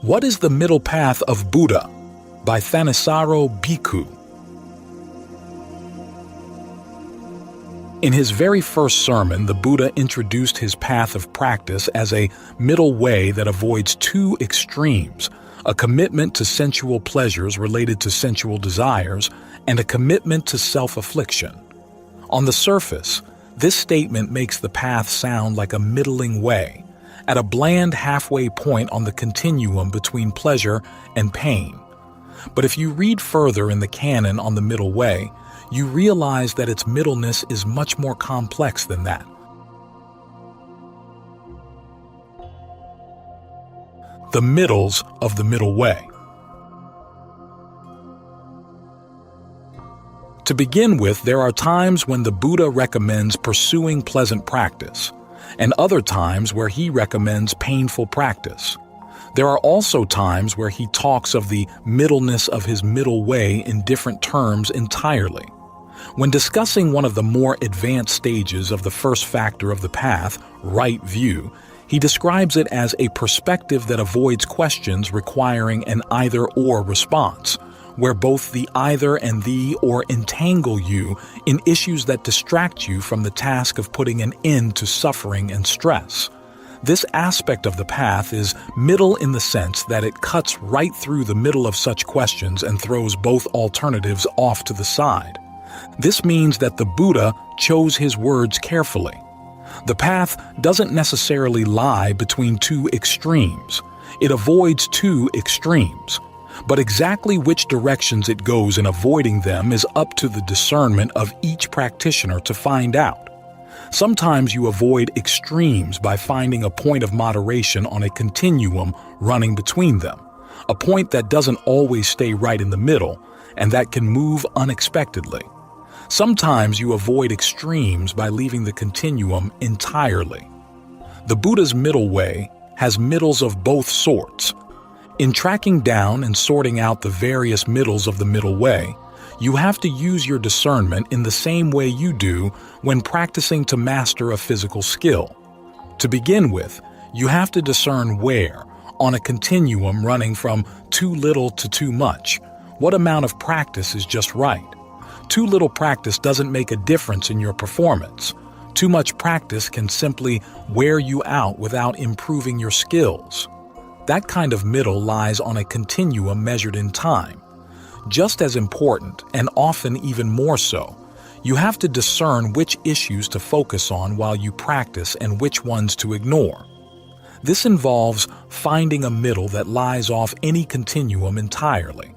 What is the Middle Path of Buddha? By Thanissaro Bhikkhu. In his very first sermon, the Buddha introduced his path of practice as a middle way that avoids two extremes, a commitment to sensual pleasures related to sensual desires, and a commitment to self-affliction. On the surface, this statement makes the path sound like a middling way, at a bland halfway point on the continuum between pleasure and pain. But if you read further in the Canon on the middle way, you realize that its middleness is much more complex than that. The middles of the middle way. To begin with, there are times when the Buddha recommends pursuing pleasant practice, and other times where he recommends painful practice. There are also times where he talks of the middleness of his middle way in different terms entirely. When discussing one of the more advanced stages of the first factor of the path, right view, he describes it as a perspective that avoids questions requiring an either-or response, where both the either and the or entangle you in issues that distract you from the task of putting an end to suffering and stress. This aspect of the path is middle in the sense that it cuts right through the middle of such questions and throws both alternatives off to the side. This means that the Buddha chose his words carefully. The path doesn't necessarily lie between two extremes. It avoids two extremes. But exactly which directions it goes in avoiding them is up to the discernment of each practitioner to find out. Sometimes you avoid extremes by finding a point of moderation on a continuum running between them, a point that doesn't always stay right in the middle and that can move unexpectedly. Sometimes you avoid extremes by leaving the continuum entirely. The Buddha's middle way has middles of both sorts. In tracking down and sorting out the various middles of the middle way, you have to use your discernment in the same way you do when practicing to master a physical skill. To begin with, you have to discern where, on a continuum running from too little to too much, what amount of practice is just right. Too little practice doesn't make a difference in your performance. Too much practice can simply wear you out without improving your skills. That kind of middle lies on a continuum measured in time. Just as important, and often even more so, you have to discern which issues to focus on while you practice and which ones to ignore. This involves finding a middle that lies off any continuum entirely.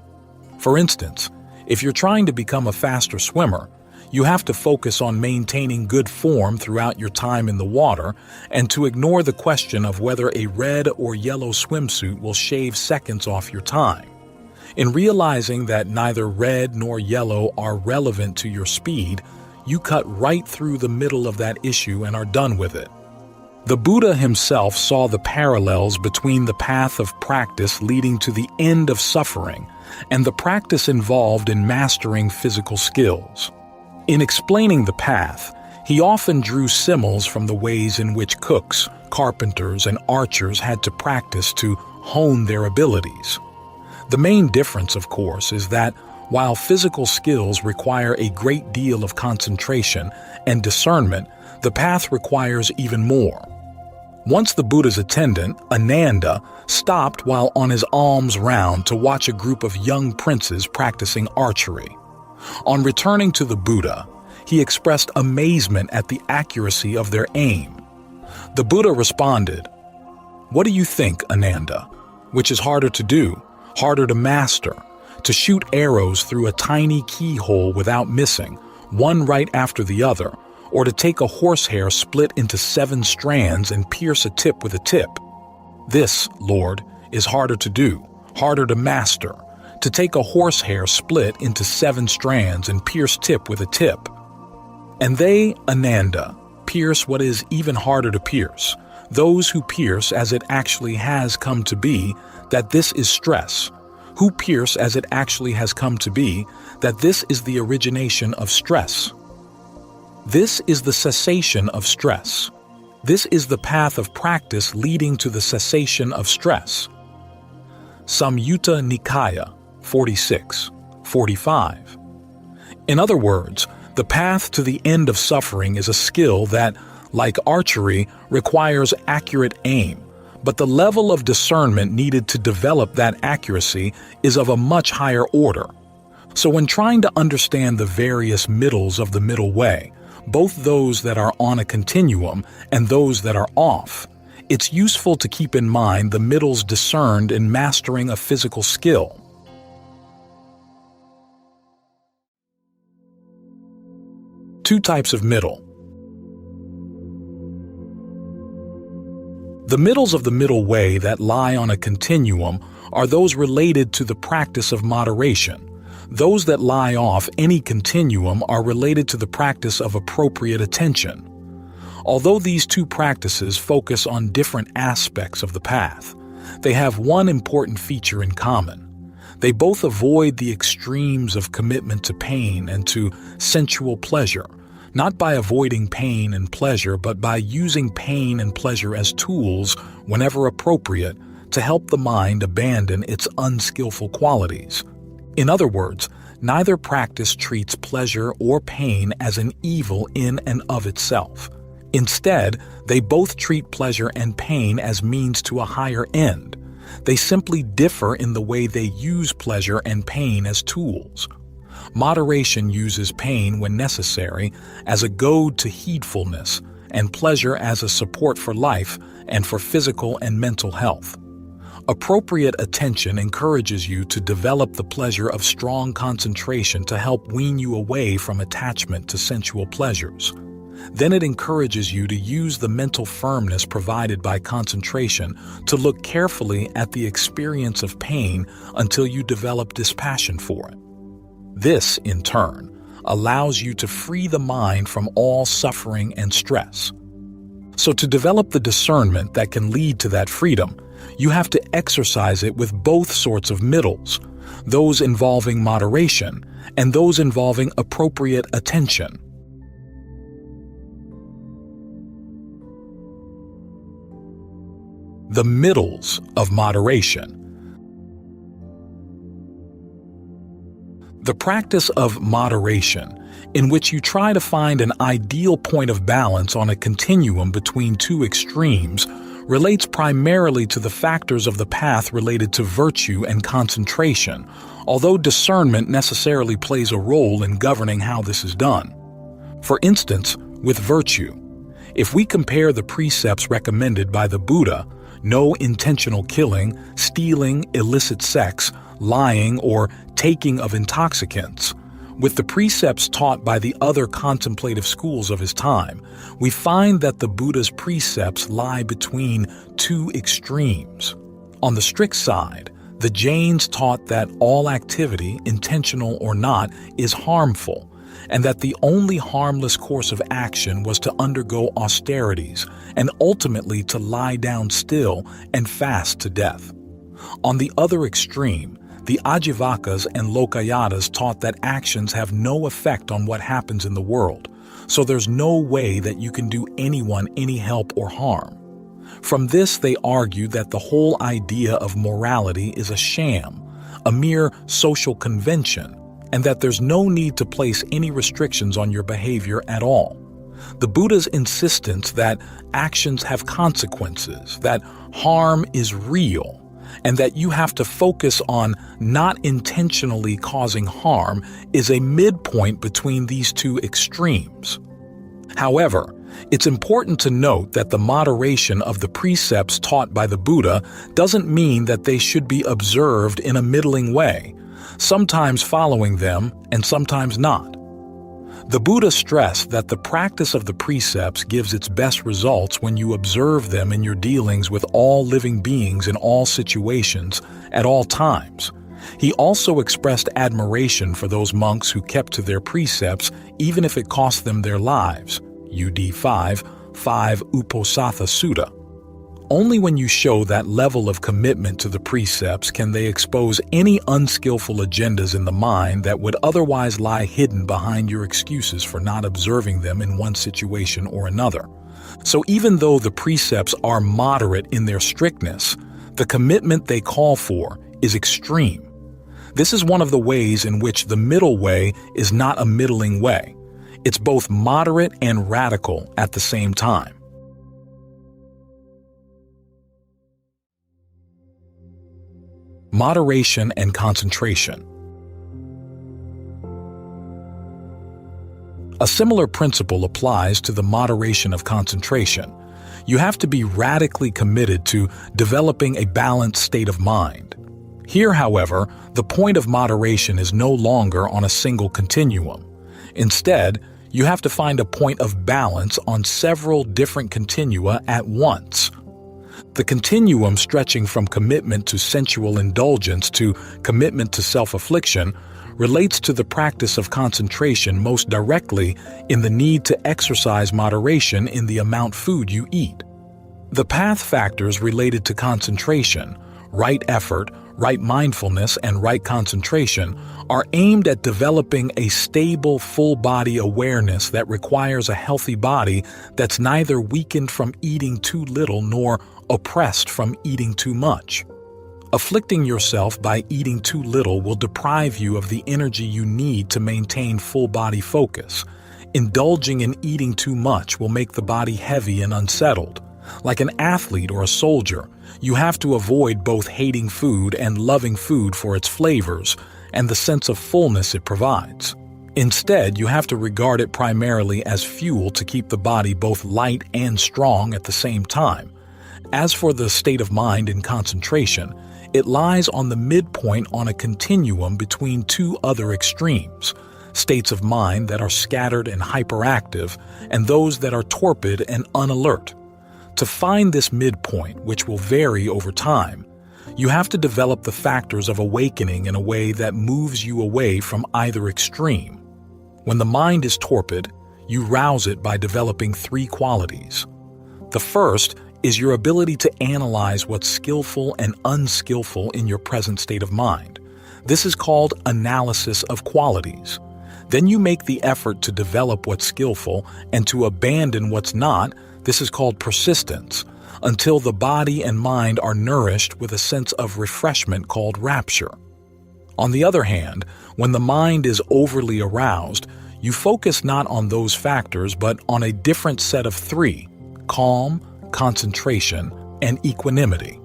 For instance, if you're trying to become a faster swimmer, you have to focus on maintaining good form throughout your time in the water and to ignore the question of whether a red or yellow swimsuit will shave seconds off your time. In realizing that neither red nor yellow are relevant to your speed, you cut right through the middle of that issue and are done with it. The Buddha himself saw the parallels between the path of practice leading to the end of suffering and the practice involved in mastering physical skills. In explaining the path, he often drew similes from the ways in which cooks, carpenters, and archers had to practice to hone their abilities. The main difference, of course, is that while physical skills require a great deal of concentration and discernment, the path requires even more. Once the Buddha's attendant, Ananda, stopped while on his alms round to watch a group of young princes practicing archery. On returning to the Buddha, he expressed amazement at the accuracy of their aim. The Buddha responded, "What do you think, Ananda? Which is harder to do, harder to master, to shoot arrows through a tiny keyhole without missing, one right after the other, or to take a horsehair split into 7 strands and pierce a tip with a tip? This, Lord, is harder to do, harder to master, to take a horsehair split into 7 strands and pierce tip with a tip. And they, Ananda, pierce what is even harder to pierce, those who pierce as it actually has come to be, that this is stress, who pierce as it actually has come to be, that this is the origination of stress. This is the cessation of stress. This is the path of practice leading to the cessation of stress. Samyutta Nikaya 46-45. In other words, the path to the end of suffering is a skill that, like archery, requires accurate aim, but the level of discernment needed to develop that accuracy is of a much higher order. So when trying to understand the various middles of the middle way, both those that are on a continuum and those that are off, it's useful to keep in mind the middles discerned in mastering a physical skill. Two types of middle. The middles of the middle way that lie on a continuum are those related to the practice of moderation. Those that lie off any continuum are related to the practice of appropriate attention. Although these two practices focus on different aspects of the path, they have one important feature in common. They both avoid the extremes of commitment to pain and to sensual pleasure, not by avoiding pain and pleasure, but by using pain and pleasure as tools, whenever appropriate, to help the mind abandon its unskillful qualities. In other words, neither practice treats pleasure or pain as an evil in and of itself. Instead, they both treat pleasure and pain as means to a higher end. They simply differ in the way they use pleasure and pain as tools. Moderation uses pain when necessary as a goad to heedfulness, and pleasure as a support for life and for physical and mental health. Appropriate attention encourages you to develop the pleasure of strong concentration to help wean you away from attachment to sensual pleasures. Then it encourages you to use the mental firmness provided by concentration to look carefully at the experience of pain until you develop dispassion for it. This, in turn, allows you to free the mind from all suffering and stress. So to develop the discernment that can lead to that freedom, you have to exercise it with both sorts of middles, those involving moderation and those involving appropriate attention. The middles of moderation. The practice of moderation, in which you try to find an ideal point of balance on a continuum between two extremes, relates primarily to the factors of the path related to virtue and concentration, although discernment necessarily plays a role in governing how this is done. For instance, with virtue, if we compare the precepts recommended by the Buddha, no intentional killing, stealing, illicit sex, lying, or taking of intoxicants, with the precepts taught by the other contemplative schools of his time, we find that the Buddha's precepts lie between two extremes. On the strict side, the Jains taught that all activity, intentional or not, is harmful, and that the only harmless course of action was to undergo austerities and ultimately to lie down still and fast to death. On the other extreme, the Ajivakas and Lokayatas taught that actions have no effect on what happens in the world, so there's no way that you can do anyone any help or harm. From this, they argue that the whole idea of morality is a sham, a mere social convention, and that there's no need to place any restrictions on your behavior at all. The Buddha's insistence that actions have consequences, that harm is real, and that you have to focus on not intentionally causing harm is a midpoint between these two extremes. However, it's important to note that the moderation of the precepts taught by the Buddha doesn't mean that they should be observed in a middling way, sometimes following them and sometimes not. The Buddha stressed that the practice of the precepts gives its best results when you observe them in your dealings with all living beings in all situations, at all times. He also expressed admiration for those monks who kept to their precepts even if it cost them their lives. UD 5 Uposatha Sutta. Only when you show that level of commitment to the precepts can they expose any unskillful agendas in the mind that would otherwise lie hidden behind your excuses for not observing them in one situation or another. So even though the precepts are moderate in their strictness, the commitment they call for is extreme. This is one of the ways in which the middle way is not a middling way. It's both moderate and radical at the same time. Moderation and concentration. A similar principle applies to the moderation of concentration. You have to be radically committed to developing a balanced state of mind. Here, however, the point of moderation is no longer on a single continuum. Instead, you have to find a point of balance on several different continua at once. The continuum stretching from commitment to sensual indulgence to commitment to self-affliction relates to the practice of concentration most directly in the need to exercise moderation in the amount food you eat. The path factors related to concentration, right effort, right mindfulness, and right concentration are aimed at developing a stable, full-body awareness that requires a healthy body that's neither weakened from eating too little nor oppressed from eating too much. Afflicting yourself by eating too little will deprive you of the energy you need to maintain full-body focus. Indulging in eating too much will make the body heavy and unsettled. Like an athlete or a soldier, you have to avoid both hating food and loving food for its flavors and the sense of fullness it provides. Instead, you have to regard it primarily as fuel to keep the body both light and strong at the same time. As for the state of mind in concentration, it lies on the midpoint on a continuum between two other extremes, states of mind that are scattered and hyperactive and those that are torpid and unalert. To find this midpoint, which will vary over time, you have to develop the factors of awakening in a way that moves you away from either extreme. When the mind is torpid, you rouse it by developing three qualities. The first is your ability to analyze what's skillful and unskillful in your present state of mind. This is called analysis of qualities. Then you make the effort to develop what's skillful and to abandon what's not. This is called persistence, until the body and mind are nourished with a sense of refreshment called rapture. On the other hand, when the mind is overly aroused, you focus not on those factors but on a different set of three: calm, concentration, and equanimity.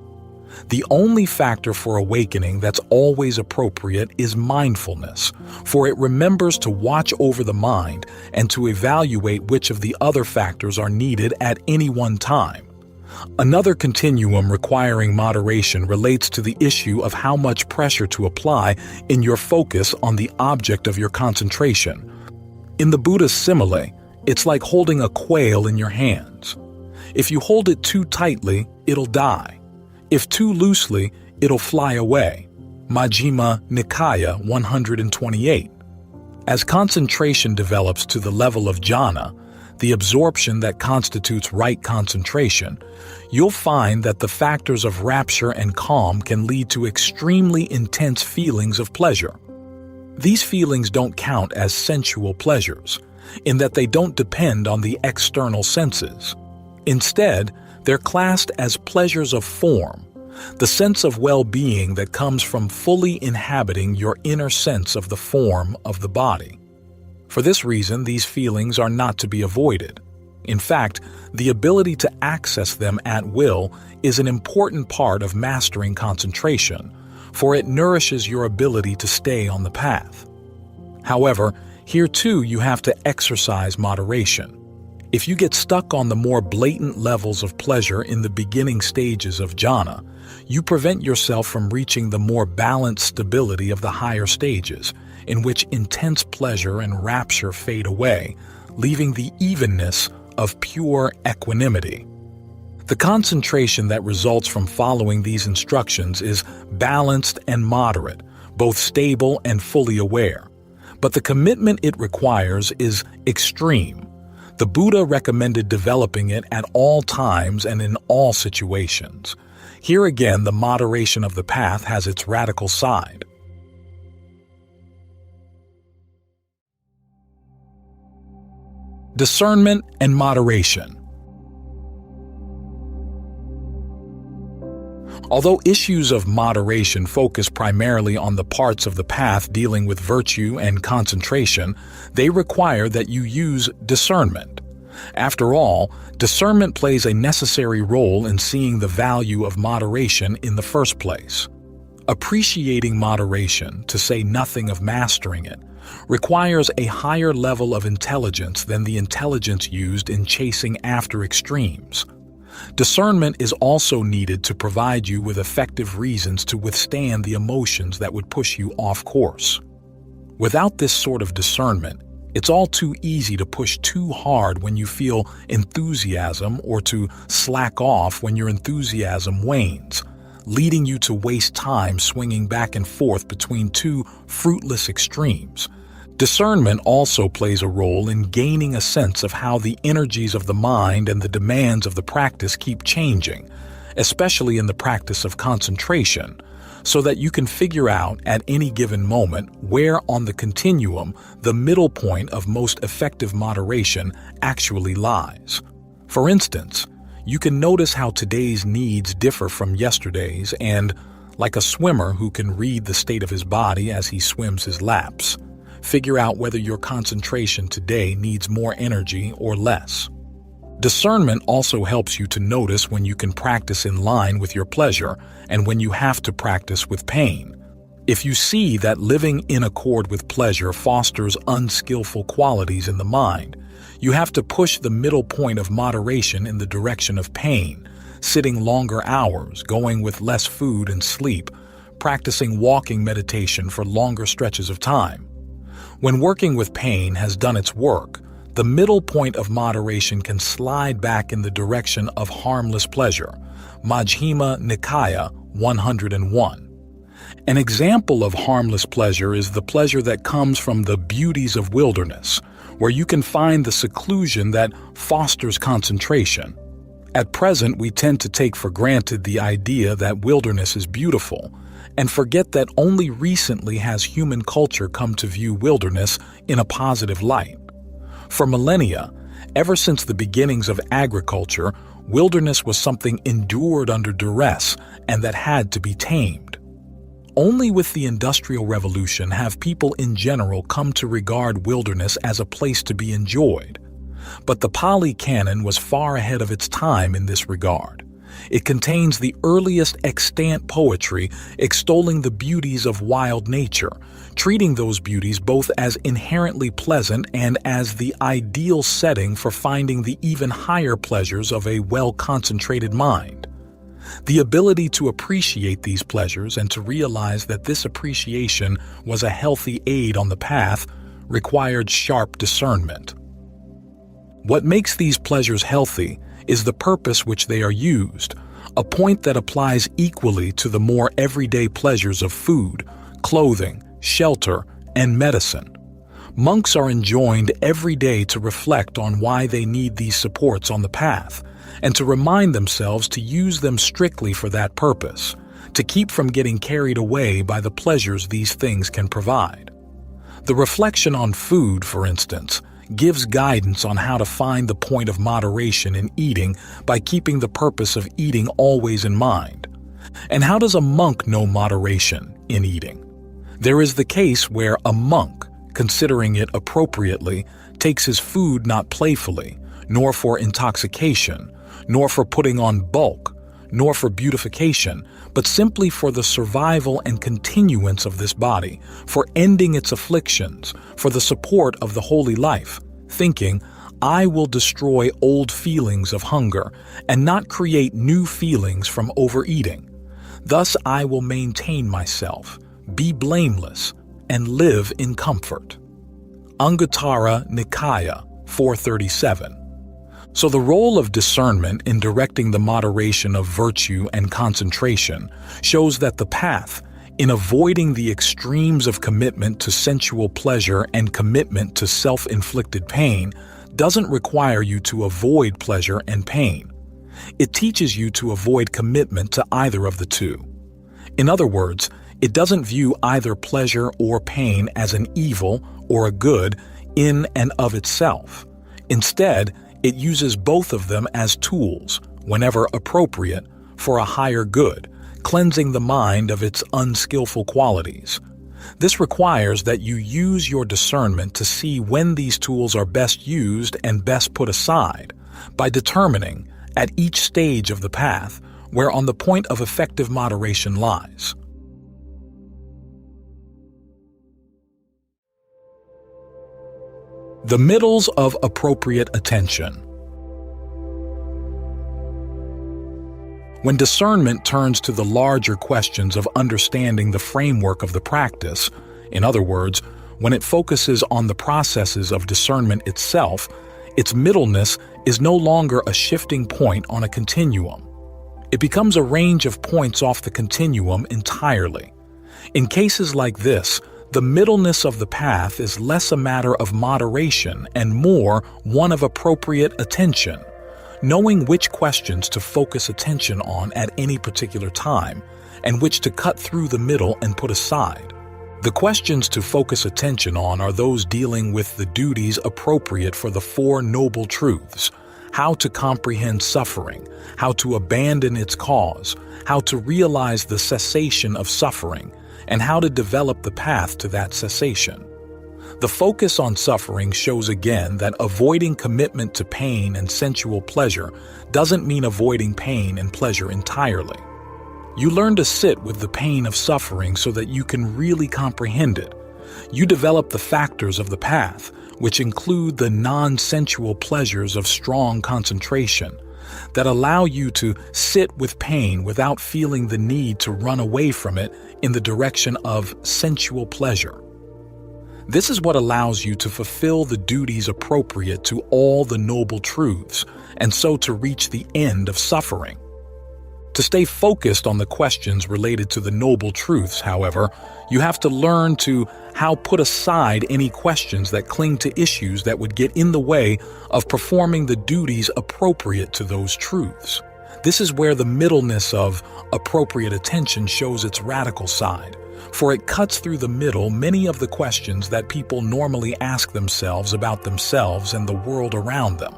The only factor for awakening that's always appropriate is mindfulness, for it remembers to watch over the mind and to evaluate which of the other factors are needed at any one time. Another continuum requiring moderation relates to the issue of how much pressure to apply in your focus on the object of your concentration. In the Buddha's simile, it's like holding a quail in your hands. If you hold it too tightly, it'll die. If too loosely, it'll fly away. Majjhima Nikaya 128. As concentration develops to the level of jhana, the absorption that constitutes right concentration, you'll find that the factors of rapture and calm can lead to extremely intense feelings of pleasure. These feelings don't count as sensual pleasures, in that they don't depend on the external senses. Instead, they're classed as pleasures of form, the sense of well-being that comes from fully inhabiting your inner sense of the form of the body. For this reason, these feelings are not to be avoided. In fact, the ability to access them at will is an important part of mastering concentration, for it nourishes your ability to stay on the path. However, here too you have to exercise moderation. If you get stuck on the more blatant levels of pleasure in the beginning stages of jhana, you prevent yourself from reaching the more balanced stability of the higher stages, in which intense pleasure and rapture fade away, leaving the evenness of pure equanimity. The concentration that results from following these instructions is balanced and moderate, both stable and fully aware. But the commitment it requires is extreme. The Buddha recommended developing it at all times and in all situations. Here again, the moderation of the path has its radical side. Discernment and moderation. Although issues of moderation focus primarily on the parts of the path dealing with virtue and concentration, they require that you use discernment. After all, discernment plays a necessary role in seeing the value of moderation in the first place. Appreciating moderation, to say nothing of mastering it, requires a higher level of intelligence than the intelligence used in chasing after extremes. Discernment is also needed to provide you with effective reasons to withstand the emotions that would push you off course. Without this sort of discernment, it's all too easy to push too hard when you feel enthusiasm or to slack off when your enthusiasm wanes, leading you to waste time swinging back and forth between two fruitless extremes. Discernment also plays a role in gaining a sense of how the energies of the mind and the demands of the practice keep changing, especially in the practice of concentration, so that you can figure out at any given moment where on the continuum the middle point of most effective moderation actually lies. For instance, you can notice how today's needs differ from yesterday's and, like a swimmer who can read the state of his body as he swims his laps, figure out whether your concentration today needs more energy or less. Discernment also helps you to notice when you can practice in line with your pleasure and when you have to practice with pain. If you see that living in accord with pleasure fosters unskillful qualities in the mind, you have to push the middle point of moderation in the direction of pain, sitting longer hours, going with less food and sleep, practicing walking meditation for longer stretches of time. When working with pain has done its work, the middle point of moderation can slide back in the direction of harmless pleasure. Majjhima Nikaya 101. An example of harmless pleasure is the pleasure that comes from the beauties of wilderness, where you can find the seclusion that fosters concentration. At present, we tend to take for granted the idea that wilderness is beautiful, and forget that only recently has human culture come to view wilderness in a positive light. For millennia, ever since the beginnings of agriculture, wilderness was something endured under duress and that had to be tamed. Only with the Industrial Revolution have people in general come to regard wilderness as a place to be enjoyed. But the Pali Canon was far ahead of its time in this regard. It contains the earliest extant poetry extolling the beauties of wild nature, treating those beauties both as inherently pleasant and as the ideal setting for finding the even higher pleasures of a well-concentrated mind. The ability to appreciate these pleasures and to realize that this appreciation was a healthy aid on the path required sharp discernment. What makes these pleasures healthy is the purpose which they are used, a point that applies equally to the more everyday pleasures of food, clothing, shelter, and medicine. Monks are enjoined every day to reflect on why they need these supports on the path, and to remind themselves to use them strictly for that purpose, to keep from getting carried away by the pleasures these things can provide. The reflection on food, for instance, gives guidance on how to find the point of moderation in eating by keeping the purpose of eating always in mind. And how does a monk know moderation in eating? There is the case where a monk, considering it appropriately, takes his food not playfully, nor for intoxication, nor for putting on bulk, nor for beautification, but simply for the survival and continuance of this body, for ending its afflictions, for the support of the holy life, thinking, I will destroy old feelings of hunger and not create new feelings from overeating. Thus I will maintain myself, be blameless, and live in comfort. Anguttara Nikaya 437. So the role of discernment in directing the moderation of virtue and concentration shows that the path, in avoiding the extremes of commitment to sensual pleasure and commitment to self-inflicted pain, doesn't require you to avoid pleasure and pain. It teaches you to avoid commitment to either of the two. In other words, it doesn't view either pleasure or pain as an evil or a good in and of itself. Instead, it uses both of them as tools, whenever appropriate, for a higher good, cleansing the mind of its unskillful qualities. This requires that you use your discernment to see when these tools are best used and best put aside, by determining, at each stage of the path, where on the point of effective moderation lies. The middles of appropriate attention. When discernment turns to the larger questions of understanding the framework of the practice, in other words, when it focuses on the processes of discernment itself, its middleness is no longer a shifting point on a continuum. It becomes a range of points off the continuum entirely. In cases like this, the middleness of the path is less a matter of moderation and more one of appropriate attention, knowing which questions to focus attention on at any particular time, and which to cut through the middle and put aside. The questions to focus attention on are those dealing with the duties appropriate for the Four Noble Truths: how to comprehend suffering, how to abandon its cause, how to realize the cessation of suffering, and how to develop the path to that cessation. The focus on suffering shows again that avoiding commitment to pain and sensual pleasure doesn't mean avoiding pain and pleasure entirely. You learn to sit with the pain of suffering so that you can really comprehend it. You develop the factors of the path, which include the non-sensual pleasures of strong concentration, that allow you to sit with pain without feeling the need to run away from it in the direction of sensual pleasure. This is what allows you to fulfill the duties appropriate to all the noble truths, and so to reach the end of suffering. To stay focused on the questions related to the noble truths, however, you have to learn to how put aside any questions that cling to issues that would get in the way of performing the duties appropriate to those truths. This is where the middleness of appropriate attention shows its radical side, for it cuts through the middle many of the questions that people normally ask themselves about themselves and the world around them.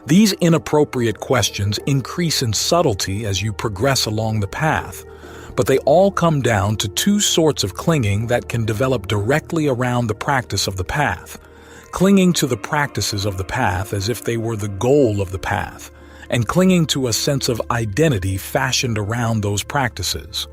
These inappropriate questions increase in subtlety as you progress along the path, but they all come down to two sorts of clinging that can develop directly around the practice of the path: clinging to the practices of the path as if they were the goal of the path, and clinging to a sense of identity fashioned around those practices.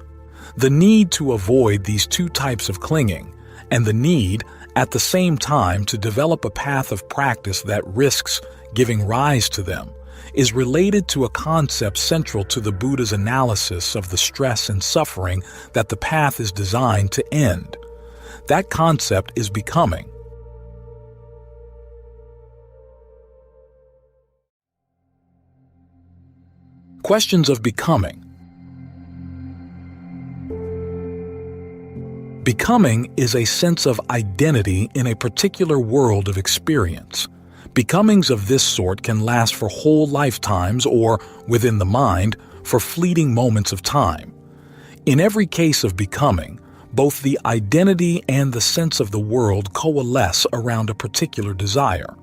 The need to avoid these two types of clinging, and the need, at the same time, to develop a path of practice that risks giving rise to them, is related to a concept central to the Buddha's analysis of the stress and suffering that the path is designed to end. That concept is becoming. Questions of becoming. Becoming is a sense of identity in a particular world of experience. Becomings of this sort can last for whole lifetimes or, within the mind, for fleeting moments of time. In every case of becoming, both the identity and the sense of the world coalesce around a particular desire.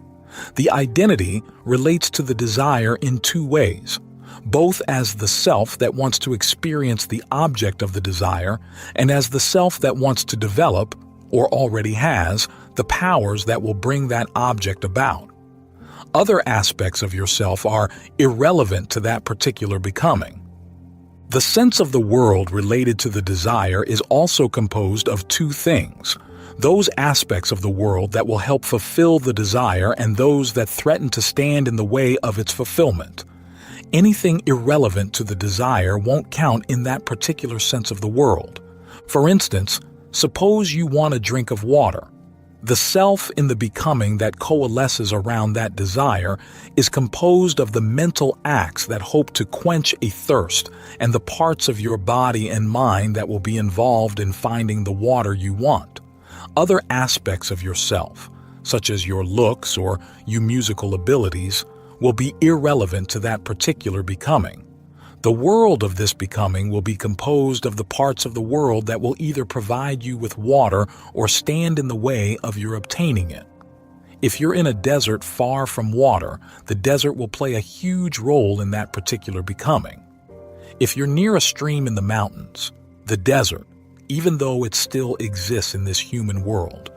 The identity relates to the desire in two ways, both as the self that wants to experience the object of the desire and as the self that wants to develop, or already has, the powers that will bring that object about. Other aspects of yourself are irrelevant to that particular becoming. The sense of the world related to the desire is also composed of two things: those aspects of the world that will help fulfill the desire and those that threaten to stand in the way of its fulfillment. Anything irrelevant to the desire won't count in that particular sense of the world. For instance, suppose you want a drink of water. The self in the becoming that coalesces around that desire is composed of the mental acts that hope to quench a thirst and the parts of your body and mind that will be involved in finding the water you want. Other aspects of yourself, such as your looks or your musical abilities, will be irrelevant to that particular becoming. The world of this becoming will be composed of the parts of the world that will either provide you with water or stand in the way of your obtaining it. If you're in a desert far from water, the desert will play a huge role in that particular becoming. If you're near a stream in the mountains, the desert, even though it still exists in this human world,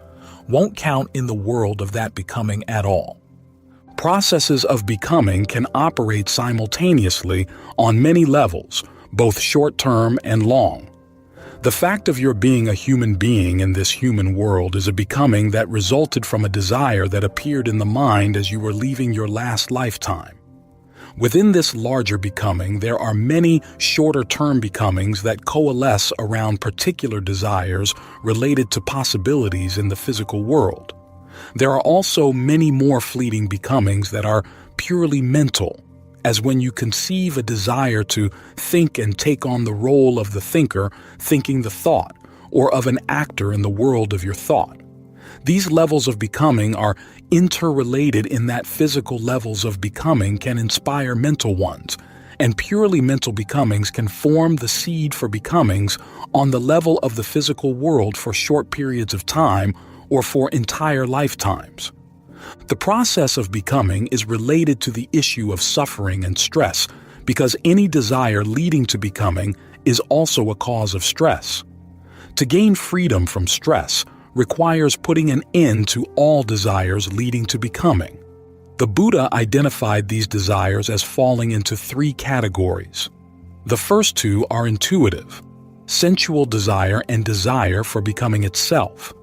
won't count in the world of that becoming at all. Processes of becoming can operate simultaneously on many levels, both short-term and long. The fact of your being a human being in this human world is a becoming that resulted from a desire that appeared in the mind as you were leaving your last lifetime. Within this larger becoming, there are many shorter-term becomings that coalesce around particular desires related to possibilities in the physical world. There are also many more fleeting becomings that are purely mental, as when you conceive a desire to think and take on the role of the thinker thinking the thought, or of an actor in the world of your thought. These levels of becoming are interrelated in that physical levels of becoming can inspire mental ones, and purely mental becomings can form the seed for becomings on the level of the physical world for short periods of time or for entire lifetimes. The process of becoming is related to the issue of suffering and stress because any desire leading to becoming is also a cause of stress. To gain freedom from stress requires putting an end to all desires leading to becoming. The Buddha identified these desires as falling into three categories. The first two are intuitive, sensual desire and desire for becoming itself.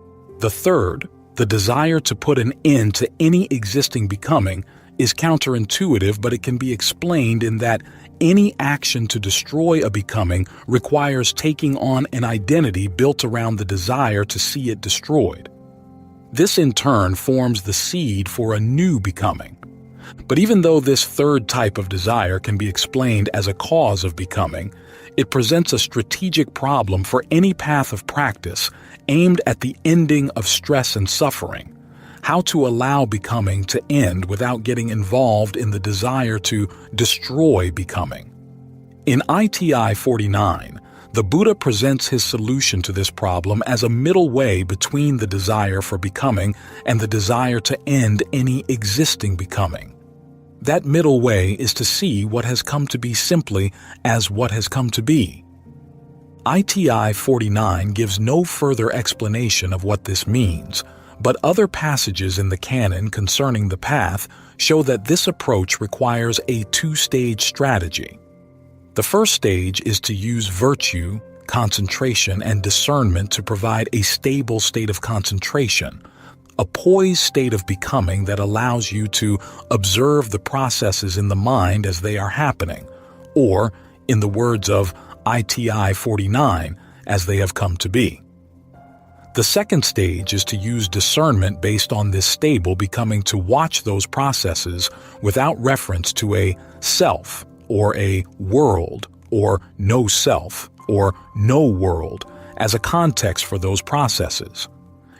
The third, the desire to put an end to any existing becoming, is counterintuitive, but it can be explained in that any action to destroy a becoming requires taking on an identity built around the desire to see it destroyed. This in turn forms the seed for a new becoming. But even though this third type of desire can be explained as a cause of becoming, it presents a strategic problem for any path of practice aimed at the ending of stress and suffering. How to allow becoming to end without getting involved in the desire to destroy becoming. In ITI 49, the Buddha presents his solution to this problem as a middle way between the desire for becoming and the desire to end any existing becoming. That middle way is to see what has come to be simply as what has come to be. ITI 49 gives no further explanation of what this means, but other passages in the Canon concerning the path show that this approach requires a two-stage strategy. The first stage is to use virtue, concentration, and discernment to provide a stable state of concentration, a poised state of becoming that allows you to observe the processes in the mind as they are happening, or, in the words of ITI 49, as they have come to be. The second stage is to use discernment based on this stable becoming to watch those processes without reference to a self, or a world, or no self, or no world, as a context for those processes.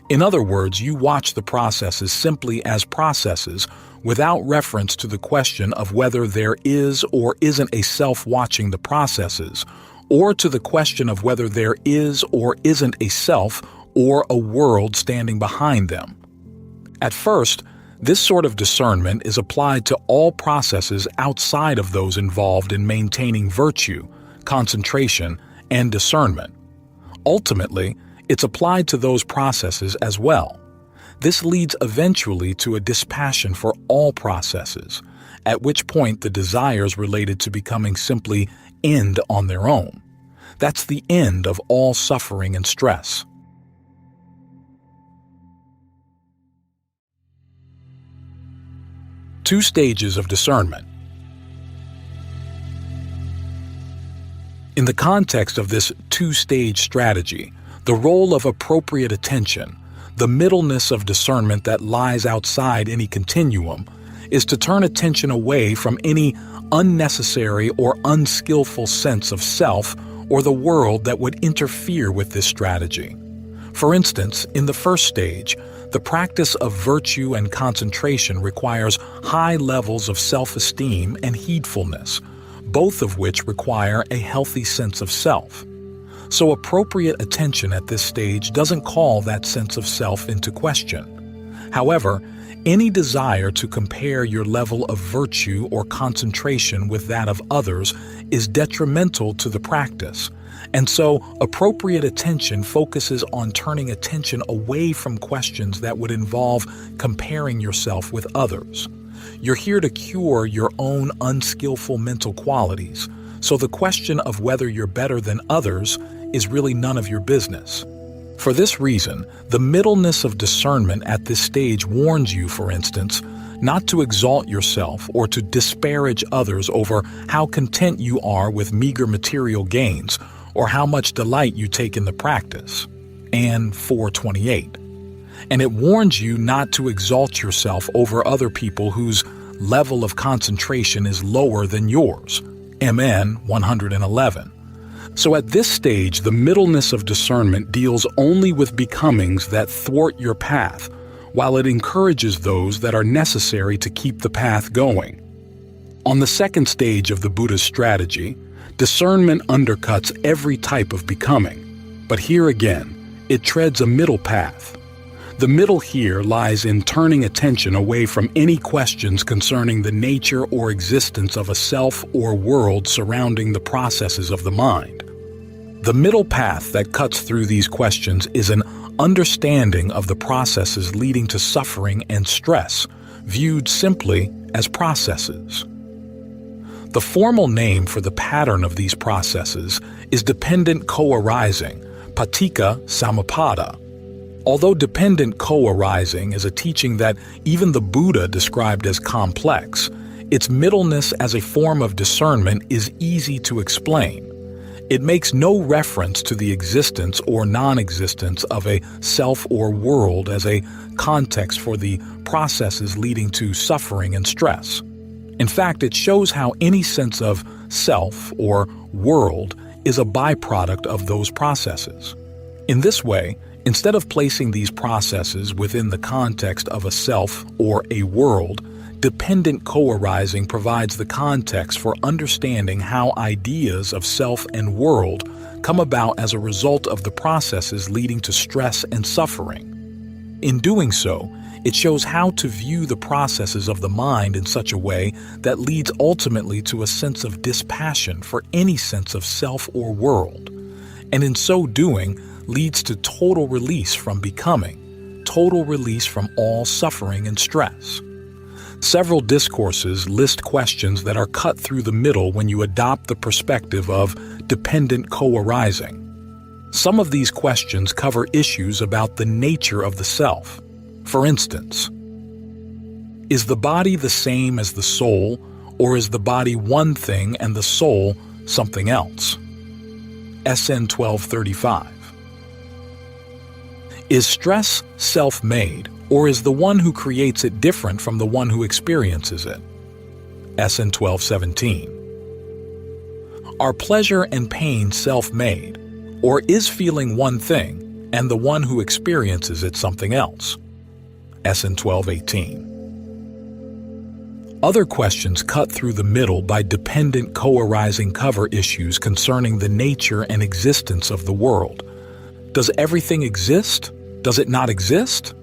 In other words, you watch the processes simply as processes without reference to the question of whether there is or isn't a self watching the processes, or to the question of whether there is or isn't a self or a world standing behind them. At first, this sort of discernment is applied to all processes outside of those involved in maintaining virtue, concentration, and discernment. Ultimately, it's applied to those processes as well. This leads eventually to a dispassion for all processes, at which point the desires related to becoming simply end on their own. That's the end of all suffering and stress. Two stages of discernment. In the context of this two-stage strategy, the role of appropriate attention, the middleness of discernment that lies outside any continuum, is to turn attention away from any unnecessary or unskillful sense of self or the world that would interfere with this strategy. For instance, in the first stage, the practice of virtue and concentration requires high levels of self-esteem and heedfulness, both of which require a healthy sense of self. So appropriate attention at this stage doesn't call that sense of self into question. However, Any desire to compare your level of virtue or concentration with that of others is detrimental to the practice, and so appropriate attention focuses on turning attention away from questions that would involve comparing yourself with others. You're here to cure your own unskillful mental qualities, so the question of whether you're better than others is really none of your business. For this reason, the middleness of discernment at this stage warns you, for instance, not to exalt yourself or to disparage others over how content you are with meager material gains or how much delight you take in the practice. And 428. And it warns you not to exalt yourself over other people whose level of concentration is lower than yours. MN 111. So at this stage, the middleness of discernment deals only with becomings that thwart your path, while it encourages those that are necessary to keep the path going. On the second stage of the Buddha's strategy, discernment undercuts every type of becoming. But here again, it treads a middle path. The middle here lies in turning attention away from any questions concerning the nature or existence of a self or world surrounding the processes of the mind. The middle path that cuts through these questions is an understanding of the processes leading to suffering and stress, viewed simply as processes. The formal name for the pattern of these processes is dependent co-arising, paticca samuppada. Although dependent co-arising is a teaching that even the Buddha described as complex, its middleness as a form of discernment is easy to explain. It makes no reference to the existence or non-existence of a self or world as a context for the processes leading to suffering and stress. In fact, it shows how any sense of self or world is a byproduct of those processes. In this way, instead of placing these processes within the context of a self or a world, dependent co-arising provides the context for understanding how ideas of self and world come about as a result of the processes leading to stress and suffering. In doing so, it shows how to view the processes of the mind in such a way that leads ultimately to a sense of dispassion for any sense of self or world, and in so doing leads to total release from becoming, total release from all suffering and stress. Several discourses list questions that are cut through the middle when you adopt the perspective of dependent co-arising. Some of these questions cover issues about the nature of the self. For instance, is the body the same as the soul, or is the body one thing and the soul something else? SN 1235. Is stress self-made, or is the one who creates it different from the one who experiences it? SN 1217. Are pleasure and pain self-made, or is feeling one thing and the one who experiences it something else? SN 1218. Other questions cut through the middle by dependent co-arising cover issues concerning the nature and existence of the world. Does everything exist? Does it not exist?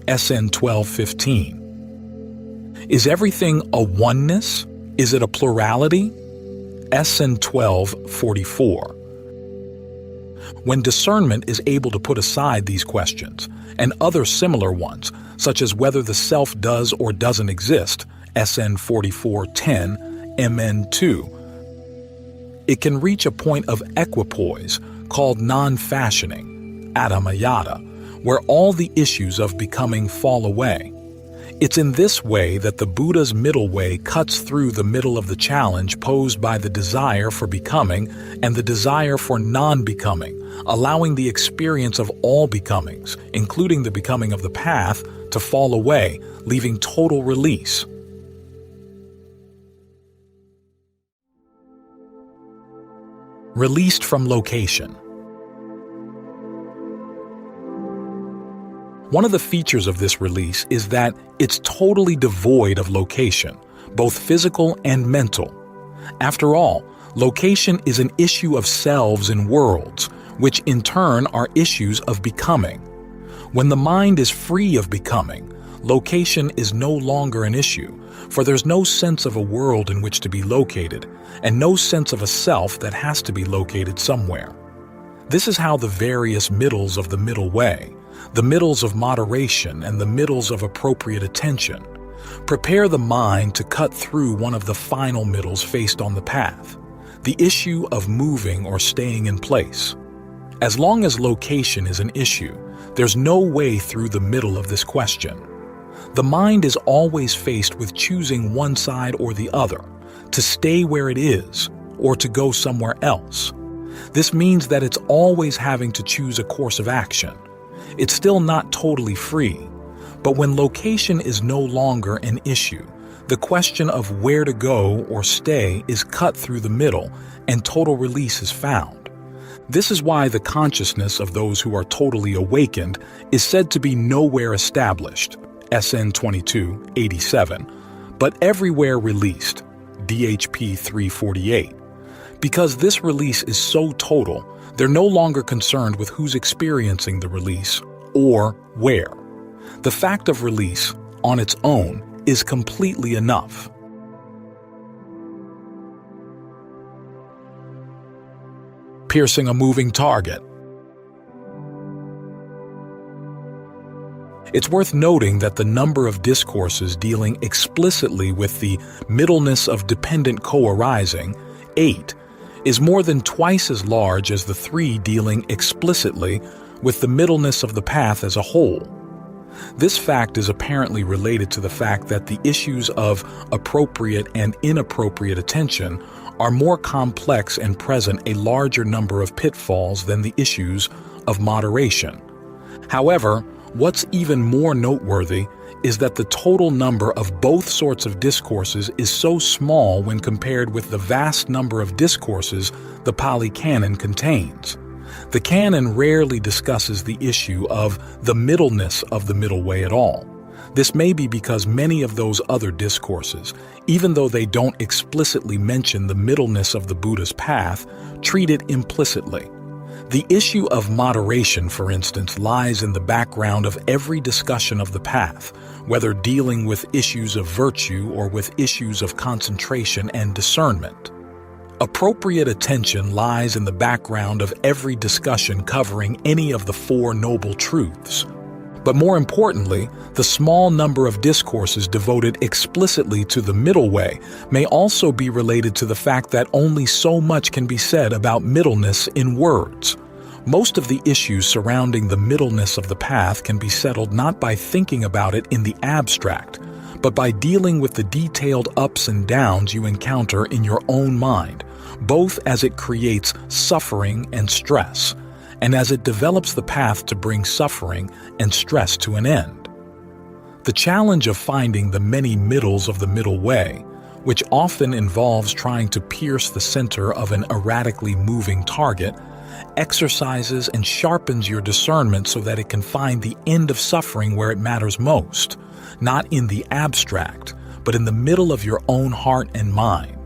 SN 1215. Is everything a oneness? Is it a plurality? SN 1244. When discernment is able to put aside these questions, and other similar ones, such as whether the self does or doesn't exist, SN 4410, MN 2, it can reach a point of equipoise called non-fashioning, adamayata, where all the issues of becoming fall away. It's in this way that the Buddha's middle way cuts through the middle of the challenge posed by the desire for becoming and the desire for non-becoming, allowing the experience of all becomings, including the becoming of the path, to fall away, leaving total release. Released from location. One of the features of this release is that it's totally devoid of location, both physical and mental. After all, location is an issue of selves and worlds, which in turn are issues of becoming. When the mind is free of becoming, location is no longer an issue, for there's no sense of a world in which to be located, and no sense of a self that has to be located somewhere. This is how the various middles of the middle way, the middles of moderation and the middles of appropriate attention, prepare the mind to cut through one of the final middles faced on the path, the issue of moving or staying in place. As long as location is an issue, there's no way through the middle of this question. The mind is always faced with choosing one side or the other, to stay where it is or to go somewhere else. This means that it's always having to choose a course of action. It's still not totally free, but when location is no longer an issue, the question of where to go or stay is cut through the middle and total release is found. This is why the consciousness of those who are totally awakened is said to be nowhere established, SN 2287, but everywhere released, DHP 348. Because this release is so total, they're no longer concerned with who's experiencing the release or where. The fact of release, on its own, is completely enough. Piercing a moving target. It's worth noting that the number of discourses dealing explicitly with the middleness of dependent co-arising, 8, is more than twice as large as the 3 dealing explicitly with the middleness of the path as a whole. This fact is apparently related to the fact that the issues of appropriate and inappropriate attention are more complex and present a larger number of pitfalls than the issues of moderation. However, what's even more noteworthy is that the total number of both sorts of discourses is so small when compared with the vast number of discourses the Pali Canon contains. The Canon rarely discusses the issue of the middleness of the middle way at all. This may be because many of those other discourses, even though they don't explicitly mention the middleness of the Buddha's path, treat it implicitly. The issue of moderation, for instance, lies in the background of every discussion of the path, whether dealing with issues of virtue or with issues of concentration and discernment. Appropriate attention lies in the background of every discussion covering any of the 4 noble truths. But more importantly, the small number of discourses devoted explicitly to the middle way may also be related to the fact that only so much can be said about middleness in words. Most of the issues surrounding the middleness of the path can be settled not by thinking about it in the abstract, but by dealing with the detailed ups and downs you encounter in your own mind, both as it creates suffering and stress, and as it develops the path to bring suffering and stress to an end. The challenge of finding the many middles of the middle way, which often involves trying to pierce the center of an erratically moving target, exercises and sharpens your discernment so that it can find the end of suffering where it matters most, not in the abstract, but in the middle of your own heart and mind.